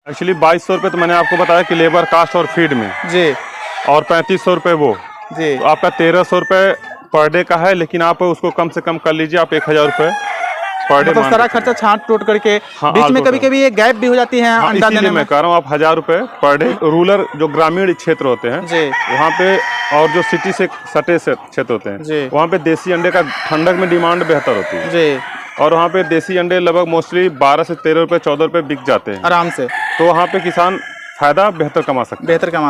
Actually 2200 रुपये तो मैंने आपको बताया कि लेबर कास्ट और फीड में जी, और 3500 रुपये वो, जी। तो आपका 1300 रुपये पर डे का है। लेकिन आप उसको कम से कम कर लीजिए, आप 1000 रुपये पर डे मतलब सारा खर्चा छांट टूट करके हाँ, बीच में कभी कभी ये गैप भी हो जाती है हाँ, अंडा देने इसीलिए में। मैं कह रहा हूँ आप 1000 रुपये पर डे। रूरल जो ग्रामीण क्षेत्र होते हैं जी, वहाँ पे और जो सिटी से सटे से क्षेत्र होते जी। हैं वहाँ पे देसी अंडे का ठंडक में डिमांड बेहतर होती है जी, और वहाँ पे देसी अंडे लगभग मोस्टली 12 से 13 रुपये 14 रुपये बिक जाते हैं। आराम से तो वहाँ पे किसान फायदा बेहतर कमा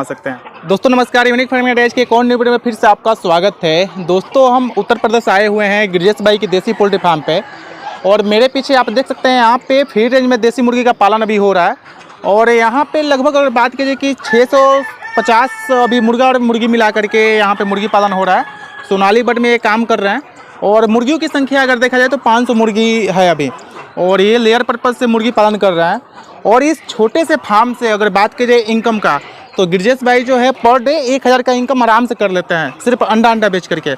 सकते हैं। दोस्तों नमस्कार, यूनिक फार्मिंग आइडियाज के एक और न्यू वीडियो में फिर से आपका स्वागत है। दोस्तों हम उत्तर प्रदेश आए हुए हैं गिरजेश भाई की देसी पोल्ट्री फार्म पे, और मेरे पीछे आप देख सकते हैं यहाँ पे फीड रेंज में देसी मुर्गी का पालन अभी हो रहा है। और यहाँ पे लगभग अगर बात कीजिए कि 650 अभी मुर्गा और मुर्गी मिला करके यहाँ पे मुर्गी पालन हो रहा है। सोनाली बट में ये काम कर रहे हैं और मुर्गियों की संख्या अगर देखा जाए तो 500 मुर्गी है अभी, और ये लेयर पर्पज़ से मुर्गी पालन कर रहा है। और इस छोटे से फार्म से अगर बात की जाए इनकम का, तो गिरजेश भाई जो है पर डे 1000 का इनकम आराम से कर लेते हैं सिर्फ अंडा बेच करके।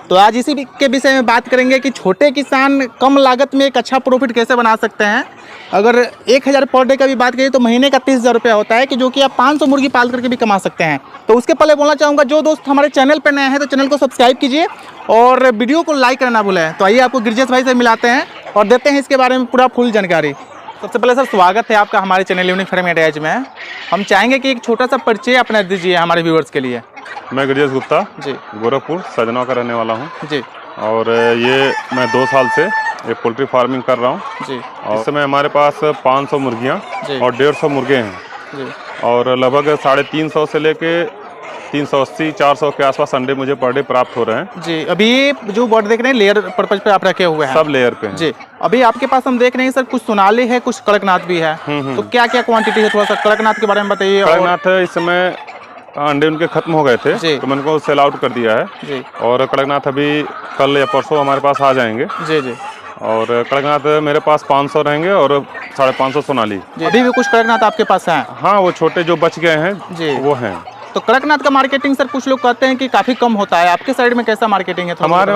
तो आज इसी के विषय में बात करेंगे कि छोटे किसान कम लागत में एक अच्छा प्रॉफिट कैसे बना सकते हैं। अगर 1000 पर डे का भी बात करें तो महीने का 30,000 रुपया होता है कि जो कि आप 500 मुर्गी पाल करके भी कमा सकते हैं। तो उसके पहले बोलना चाहूँगा जो दोस्त हमारे चैनल पर नए हैं तो चैनल को सब्सक्राइब कीजिए और वीडियो को लाइक करना भूलें। तो आइए आपको गिरजेश भाई से मिलाते हैं और देते हैं इसके बारे में पूरा फुल जानकारी। सबसे पहले सर स्वागत है आपका हमारे चैनल यूनिक फार्मिंग आइडियाज में। हम चाहेंगे कि एक छोटा सा परिचय अपना दीजिए हमारे व्यूअर्स के लिए। मैं गिरजेश गुप्ता जी, गोरखपुर सजना का रहने वाला हूँ जी, और ये मैं 2 साल से ये पोल्ट्री फार्मिंग कर रहा हूँ। जी, और इस समय हमारे पास 500 मुर्गियाँ जी। और 150 मुर्गे हैं जी, और लगभग 350 से लेके 380-400 के आसपास अंडे मुझे पर डे प्राप्त हो रहे हैं। जी। अभी जो बर्ड देख रहे हैं लेयर पर्पज पे आप रखे हुए हैं, सब लेयर पे हैं। जी। अभी आपके पास हम देख रहे हैं सर कुछ सोनाली है, कुछ कड़कनाथ भी है। तो क्या क्या क्वांटिटी है, थोड़ा सा कड़कनाथ के बारे में बताइए। कड़कनाथ इस समय अंडे उनके खत्म हो गए थे जी। तो मैंने उनको सेल आउट कर दिया है। जी, और कड़कनाथ अभी कल या परसों हमारे पास आ जाएंगे। जी, जी, और कड़कनाथ मेरे पास 500 रहेंगे और 550 सोनाली। अभी भी कुछ कड़कनाथ आपके पास हैं? हाँ, वो छोटे जो बच गए हैं जी, वो हैं। तो कड़कनाथ का मार्केटिंग सर कुछ लोग कहते हैं कि काफ़ी कम होता है, आपके साइड में कैसा मार्केटिंग है? हमारे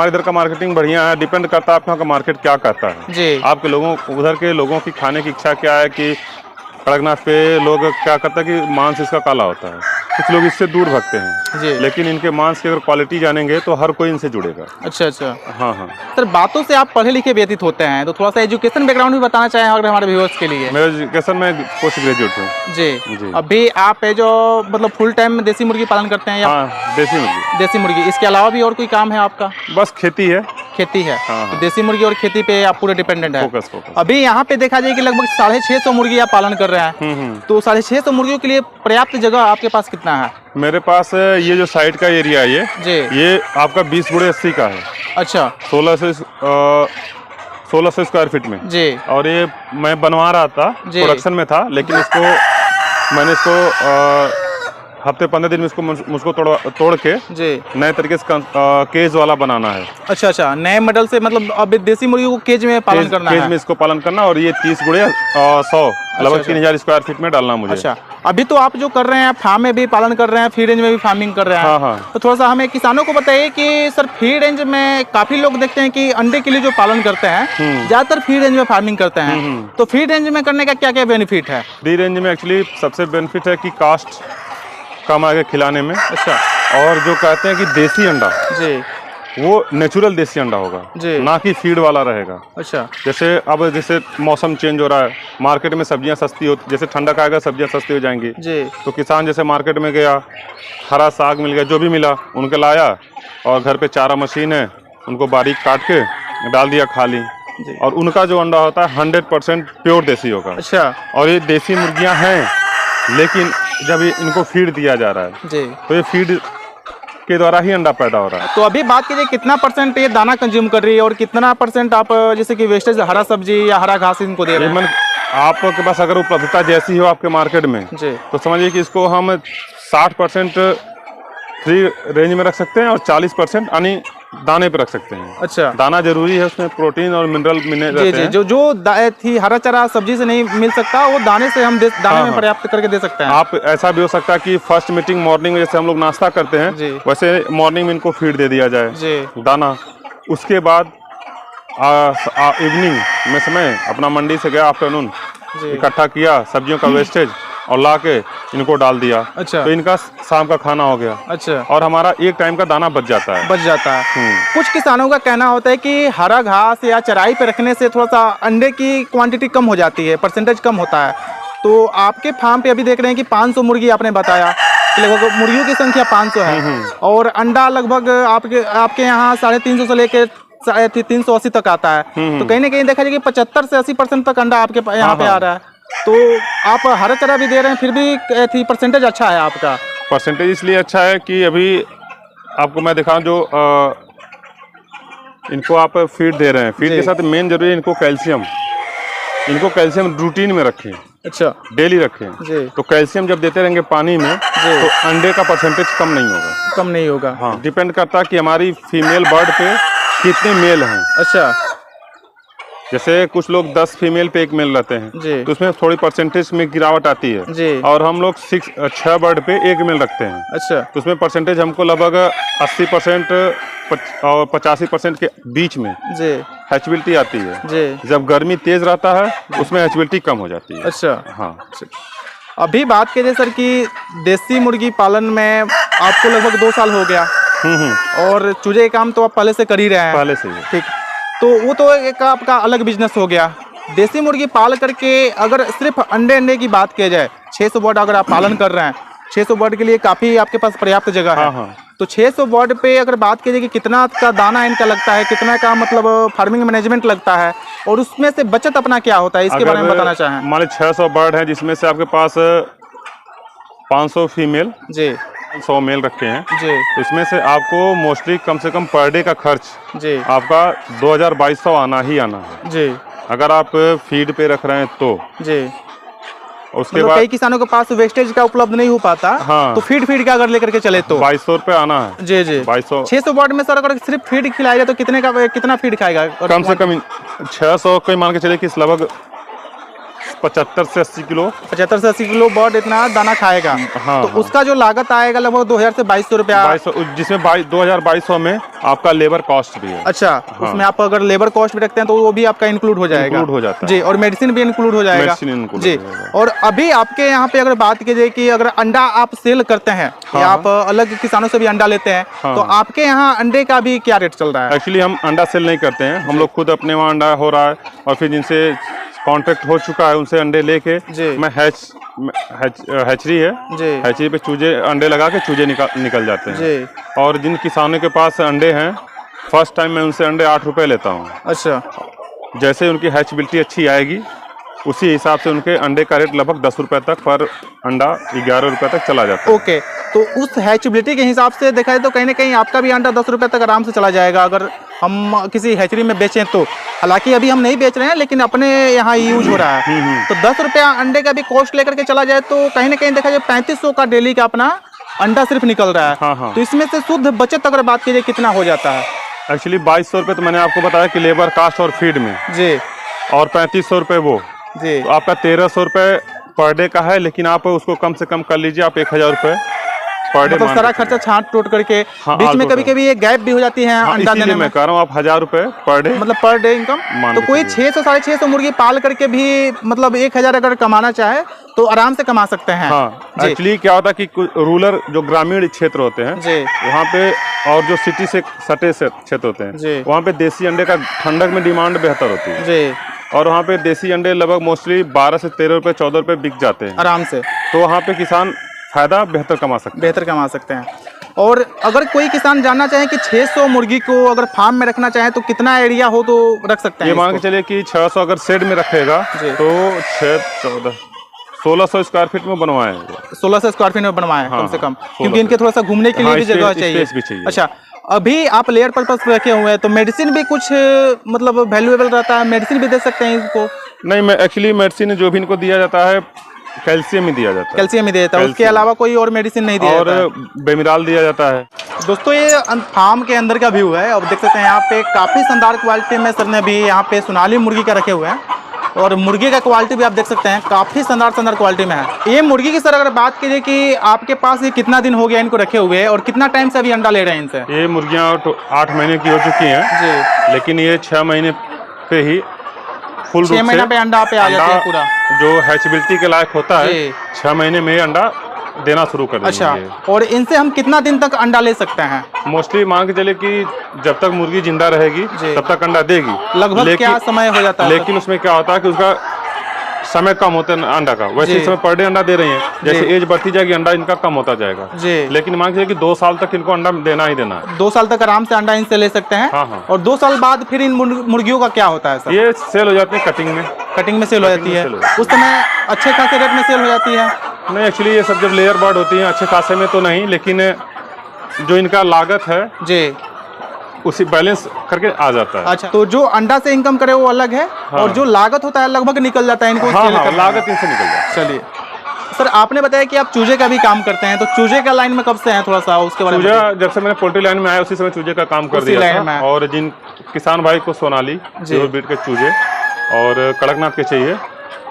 इधर का मार्केटिंग बढ़िया है। डिपेंड करता है आपके यहाँ का मार्केट क्या कहता है। जी, आपके लोगों उधर के लोगों की खाने की इच्छा क्या है कि कड़कनाथ पे लोग क्या करते हैं कि मांस इसका काला होता है, कुछ लोग इससे दूर भागते हैं। जी। लेकिन इनके मांस की अगर क्वालिटी जानेंगे तो हर कोई इनसे जुड़ेगा। अच्छा, अच्छा। हाँ हाँ, सर बातों से आप पढ़े लिखे व्यतीत होते हैं, तो थोड़ा सा एजुकेशन बैकग्राउंड भी बताना चाहें अगर हमारे व्यूअर्स के लिए। मेरा एजुकेशन में पोस्ट ग्रेजुएट हूँ। जी। अभी आप है जो मतलब फुल टाइम देसी मुर्गी पालन करते हैं या? हाँ, देसी मुर्गी। इसके अलावा भी और कोई काम है आपका? बस खेती है। खेती है। हाँ, तो देसी मुर्गी और खेती पे आप पूरे डिपेंडेंट है। फोकस। अभी यहाँ पे देखा जाए कि लगभग 650 मुर्गी आप पालन कर रहे हैं। तो 650 मुर्गियों के लिए पर्याप्त जगह आपके पास कितना है? मेरे पास ये जो साइड का एरिया है जी, ये आपका 20x80 का है। अच्छा, 1600 स्क्वायर फीट में। जी। और ये मैं बनवा रहा था, प्रोडक्शन में था, लेकिन मैंने इसको हफ्ते 15 दिन में इसको मुझको तोड़ के जी नए तरीके से केज वाला बनाना है। अच्छा, अच्छा, नए मॉडल से मतलब अब देसी मुर्गी को केज में पालन करना है। केज में इसको पालन करना और ये 30x100 लगभग 3000 स्क्वायर फीट में डालना मुझे। अच्छा, अभी तो आप जो कर रहे हैं फार्म में भी पालन कर रहे हैं, फीड रेंज में भी फार्मिंग कर रहे हैं। हाँ, हाँ। तो थोड़ा सा हमें किसानों को बताइए कि सर फीड रेंज में काफी लोग देखते हैं कि अंडे के लिए जो पालन करते हैं ज्यादातर फीड रेंज में फार्मिंग करते हैं। तो फीड रेंज में करने का क्या क्या बेनिफिट है? फीड रेंज में एक्चुअली सबसे बेनिफिट है कि कास्ट कम आगे खिलाने में। अच्छा। और जो कहते हैं कि देसी अंडा जी, वो नेचुरल देसी अंडा होगा जी, ना कि फीड वाला रहेगा। अच्छा। जैसे मौसम चेंज हो रहा है, मार्केट में सब्जियां सस्ती होती, जैसे ठंडा आएगा सब्जियां सस्ती हो जाएंगी। जी। तो किसान जैसे मार्केट में गया, हरा साग मिल गया, जो भी मिला उनके लाया और घर पे चारा मशीन है, उनको बारीक काट के डाल दिया, खा ली। और उनका जो अंडा होता है 100% प्योर देसी होगा। अच्छा। और ये देसी मुर्गियां हैं, लेकिन जब इनको फीड दिया जा रहा है जी, तो ये फीड के द्वारा ही अंडा पैदा हो रहा है। तो अभी बात कीजिए कितना परसेंट ये दाना कंज्यूम कर रही है और कितना परसेंट आप जैसे कि वेस्टेज हरा सब्जी या हरा घास इनको दे रहे हैं? आपके पास अगर उपलब्धता जैसी हो आपके मार्केट में जी, तो समझिए कि इसको हम 60% फ्री रेंज में रख सकते हैं और 40% यानी दाने पे रख सकते हैं। अच्छा। दाना जरूरी है, उसमें प्रोटीन और मिनरल जी, जी, जो थी हरा चारा सब्जी से नहीं मिल सकता वो दाने से हम दाने में पर्याप्त करके दे सकते हैं। आप ऐसा भी हो सकता है कि फर्स्ट मीटिंग मॉर्निंग में जैसे हम लोग नाश्ता करते हैं वैसे मॉर्निंग में इनको फीड दे दिया जाए जी, दाना। उसके बाद इवनिंग में समय अपना मंडी से गया आफ्टरनून जी। इकट्ठा किया सब्जियों का वेस्टेज और ला के इनको डाल दिया। अच्छा। तो इनका शाम का खाना हो गया अच्छा, और हमारा एक टाइम का दाना बच जाता है। बच जाता है। हम्म। कुछ किसानों का कहना होता है कि हरा घास या चराई पे रखने से थोड़ा सा अंडे की क्वांटिटी कम हो जाती है, परसेंटेज कम होता है। तो आपके फार्म पे अभी देख रहे हैं कि 500 मुर्गी आपने बताया कि लगभग मुर्गियों की संख्या 500 है और अंडा लगभग आपके यहाँ 350 से लेकर 380 तक आता है। तो कहीं ना कहीं देखा जाए कि 75 से 80% तक अंडा आपके यहाँ पे आ रहा है। तो आप हरा चारा भी दे रहे हैं, फिर भी परसेंटेज अच्छा है आपका। परसेंटेज इसलिए अच्छा है कि अभी आपको मैं दिखाऊं जो इनको आप फीड दे रहे हैं, फीड के साथ मेन जरूरी है इनको कैल्शियम रूटीन में रखें। अच्छा, डेली रखें जी। तो कैल्शियम जब देते रहेंगे पानी में तो अंडे का परसेंटेज कम नहीं होगा। हाँ, डिपेंड करता है कि हमारी फीमेल बर्ड पे कितने मेल हैं। अच्छा, जैसे कुछ लोग 10 फीमेल पे 1 मेल रहते हैं जी। तो उसमें थोड़ी परसेंटेज में गिरावट आती है जी। और हम लोग 6 बर्ड पे 1 मेल रखते हैं। अच्छा, तो उसमें परसेंटेज हमको लगभग 80% और 85% के बीच में जी, हैचबिलिटी आती है। जी। जब गर्मी तेज रहता है उसमें हैचबिलिटी कम हो जाती है। अच्छा, हाँ। अभी बात कीजिए सर कि देसी मुर्गी पालन में आपको लगभग 2 साल हो गया और चूजे का काम तो आप पहले से कर ही रहे हैं। पहले से ही। ठीक, तो वो तो एक आपका अलग बिजनेस हो गया। देसी मुर्गी पाल करके अगर सिर्फ अंडे की बात की जाए, 600 बर्ड अगर आप पालन कर रहे हैं, 600 बर्ड के लिए काफ़ी आपके पास पर्याप्त जगह है। हाँ। तो 600 बर्ड पे अगर बात की जाए कि कितना का दाना इनका लगता है, कितना का मतलब फार्मिंग मैनेजमेंट लगता है और उसमें से बचत अपना क्या होता है, इसके बारे में बताना चाहें। मान लीजिए 600 बर्ड है जिसमें से आपके पास 500 फीमेल जी, 100 मेल रखे हैं जी। तो इसमें से आपको मोस्टली कम से कम पर डे का खर्च जी आपका 2200 आना ही आना है। जी, अगर आप फीड पे रख रहे हैं तो जी। उसके मतलब बाद कई किसानों के पास वेस्टेज का उपलब्ध नहीं हो पाता। हाँ। तो फीड का अगर लेकर के चले तो 2200 रुपये आना है। जी, जी। 2200 600 बर्ड में सर अगर सिर्फ फीड खिलाएगा तो कितना फीड खाएगा? कम से कम 600 कोई मान के चले कि लगभग 75 से 80 किलो 75 से 80 किलो बर्ड इतना दाना खाएगा। हाँ, तो हाँ। उसका जो लागत आएगा लगभग 2000 से 2200 रुपया। 2200 जिसमें 2200 में आपका लेबर कॉस्ट भी है। अच्छा, उसमें आप अगर लेबर कॉस्ट भी रखते हैं तो वो भी आपका इंक्लूड हो जाएगा। इंक्लूड हो जाता है जी, और मेडिसिन भी इंक्लूड हो जाएगा। मेडिसिन इंक्लूड जी। हो जाएगा। और अभी आपके यहाँ पे अगर बात की जाए कि अगर अंडा आप सेल करते हैं या आप अलग किसानों से भी अंडा लेते हैं तो आपके यहाँ अंडे का भी क्या रेट चल रहा है? एक्चुअली हम अंडा सेल नहीं करते हैं, हम लोग खुद अपने वहाँ अंडा हो रहा है और फिर जिनसे कॉन्ट्रैक्ट हो चुका है उनसे अंडे लेके मैं हैचरी है जी, हैचरी पे चूजे अंडे लगा के चूजे निकल जाते हैं जी। और जिन किसानों के पास अंडे हैं फर्स्ट टाइम मैं उनसे अंडे 8 रुपये लेता हूँ। अच्छा, जैसे उनकी हैचबिलिटी अच्छी आएगी उसी हिसाब से उनके अंडे का रेट लगभग 10 रुपये तक पर अंडा 11 रुपये तक चला जाता है। ओके, तो उस हैचबिलिटी के हिसाब से देखा जाए तो कहीं ना कहीं आपका भी अंडा 10 रुपये तक आराम से चला जाएगा अगर हम किसी हैचरी में बेचें तो। हालांकि अभी हम नहीं बेच रहे हैं लेकिन अपने यहाँ यूज हो रहा है। तो 10 रुपया अंडे का भी कॉस्ट लेकर के चला जाए तो कहीं ना कहीं देखा जाए 3500 का डेली का अपना अंडा सिर्फ निकल रहा है। हाँ। तो इसमें से शुद्ध बचत अगर बात कीजिए कितना हो जाता है? एक्चुअली 2200 रुपये तो मैंने आपको बताया कि लेबर कास्ट और फीड में जी, और 3500 रुपये वो जी। तो आपका 1300 रुपये पर डे का है, लेकिन आप उसको कम से कम कर लीजिए आप 1000 रुपये पर डे। मतलब सारा खर्चा छांट टूट करके बीच में कभी कभी ये गैप भी हो जाती है अंडा देने में। मैं कह रहा हूँ आप 1000 रुपये पर डे मतलब पर डे इनकम। तो कोई 600 650 मुर्गी पाल करके भी मतलब 1000 अगर कमाना चाहे तो आराम से कमा सकते हैं। हाँ, एक्चुअली क्या होता है कि रूरल जो ग्रामीण क्षेत्र होते हैं जी, वहाँ पे और जो सिटी से सटे क्षेत्र होते हैं वहाँ पे देसी अंडे का ठंडक में डिमांड बेहतर होती है जी। और वहाँ पे देसी अंडे लगभग मोस्टली 12 से 13 रुपये 14 रुपये बिक जाते हैं आराम से। तो वहाँ पे किसान फायदा बेहतर कमा सकते हैं। और अगर कोई किसान जानना चाहे कि 600 मुर्गी को अगर फार्म में रखना चाहे तो कितना एरिया हो तो रख सकते हैं? ये मान के चलिए कि 600 अगर शेड में रखेगा तो 1600 स्क्वायर फीट में बनवाए 1600 स्क्वायर फीट में बनवाए कम से कम, क्योंकि इनके थोड़ा सा घूमने के लिए भी जगह चाहिए। अच्छा, अभी आप लेयर पर्पस पे रखे हुए हैं तो मेडिसिन भी कुछ मतलब वैल्यूएबल रहता है, मेडिसिन भी दे सकते हैं इसको? नहीं, मैं एक्चुअली मेडिसिन जो भी इनको दिया जाता है कैल्शियम ही दिया जाता है। कैल्शियम ही दिया जाता है, उसके अलावा कोई और मेडिसिन नहीं दिया जाता है? और बेमिराल दिया जाता है। दोस्तों ये फार्म के अंदर का व्यू है। अब देख सकते हैं यहाँ पे काफ़ी शानदार क्वालिटी में सर ने भी यहाँ पे सोनाली मुर्गी का रखे हुए हैं और मुर्गी का क्वालिटी भी आप देख सकते हैं काफ़ी शानदार क्वालिटी में है। ये मुर्गी की सर अगर बात कीजिए कि आपके पास ये कितना दिन हो गया इनको रखे हुए और कितना टाइम से अभी अंडा ले रहे हैं इनसे? ये मुर्गियाँ 8 महीने की हो चुकी हैं जी, लेकिन ये 6 महीने पे ही फुल 6 महीना पे अंडा पे आ जाते हैं पूरा, जो हैचबिलिटी के लायक होता है जी। 6 महीने में अंडा देना शुरू कर देंगे। अच्छा, और इनसे हम कितना दिन तक अंडा ले सकते हैं? मोस्टली मान के चले कि जब तक मुर्गी जिंदा रहेगी जी। तब तक अंडा देगी। लगभग क्या समय हो जाता है? लेकिन उसमें क्या होता है कि उसका समय कम होता है अंडा का। वैसे जी। इस समय पर डे अंडा दे रही हैं, जैसे जी। एज बढ़ती जाएगी अंडा इनका कम होता जाएगा। जी। लेकिन मान के चलिए कि 2 साल तक इनको अंडा देना ही देना है। 2 साल तक आराम से अंडा इनसे ले सकते हैं। हाँ, हाँ। और 2 साल बाद फिर इन मुर्गियों का क्या होता है सर? ये सेल हो जाती है कटिंग में। कटिंग में सेल हो जाती है, सेल हो जाती है। उस समय अच्छे खासे रेट में सेल हो जाती है? नहीं, एक्चुअली ये सब जब लेयर बर्ड होती हैं अच्छे खासे में तो नहीं, लेकिन जो इनका लागत है जी, उसी बैलेंस करके आ जाता है। अच्छा, तो जो अंडा से इनकम करे वो अलग है, हाँ। और जो लागत होता है लगभग निकल जाता है इनको हाँ, सेल हाँ, करने में। लागत इनसे निकल जाता है। चलिए सर, आपने बताया कि आप चूजे का भी काम करते हैं, तो चूजे का लाइन में कब से हैं, थोड़ा सा उसके बारे में बताइए। चूजा जब से मैंने पोल्ट्री लाइन में आया उसी समय चूजे का काम कर उसी दिया लाइन में था। आया। और जिन किसान भाई को सोनाली जी। प्योर ब्रीड के चूजे और कड़कनाथ के चाहिए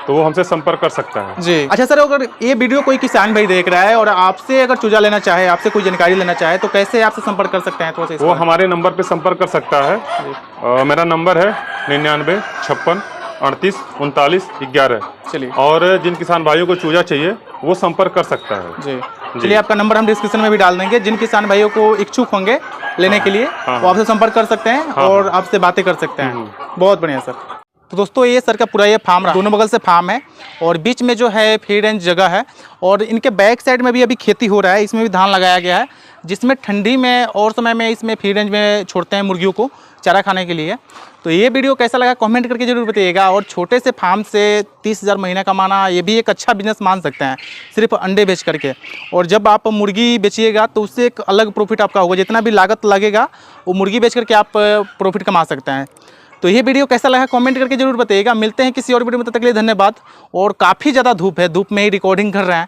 तो वो हमसे संपर्क कर सकता है। जी। अच्छा सर, अगर ये वीडियो कोई किसान भाई देख रहा है और आपसे अगर चूजा लेना चाहे, आपसे कोई जानकारी लेना चाहे, तो कैसे आपसे संपर्क कर सकते हैं? थोड़ा सा इस वो बारे में। हमारे नंबर पे संपर्क कर सकता है। मेरा नंबर है 99 56 38 39 11। चलिए और जिन किसान भाइयों को चूजा चाहिए वो संपर्क कर सकता है। जी। चलिए, आपका नंबर हम डिस्क्रिप्शन में भी डाल देंगे। जिन किसान भाइयों को इच्छुक होंगे लेने के लिए, हाँ। वो आपसे संपर्क कर सकते हैं और आपसे बातें कर सकते हैं। बहुत बढ़िया सर। तो दोस्तों, ये सर का पूरा ये फार्म रहा, दोनों बगल से फार्म है और बीच में जो है फ्री रेंज जगह है, और इनके बैक साइड में भी अभी खेती हो रहा है, इसमें भी धान लगाया गया है, जिसमें ठंडी में और समय में इसमें फ्री रेंज में छोड़ते हैं मुर्गियों को चारा खाने के लिए। तो ये वीडियो कैसा लगा कमेंट करके जरूर बताइएगा। और छोटे से फार्म से 30,000 महीना कमाना, ये भी एक अच्छा बिजनेस मान सकते हैं, सिर्फ अंडे बेच करके। और जब आप मुर्गी बेचिएगा तो उससे एक अलग प्रॉफिट आपका होगा, जितना भी लागत लगेगा वो मुर्गी बेच करके आप प्रॉफिट कमा सकते हैं। तो ये वीडियो कैसा लगा कमेंट करके जरूर बताइएगा। मिलते हैं किसी और वीडियो में, तब तक के लिए धन्यवाद। और काफ़ी ज़्यादा धूप है, धूप में ही रिकॉर्डिंग कर रहे हैं,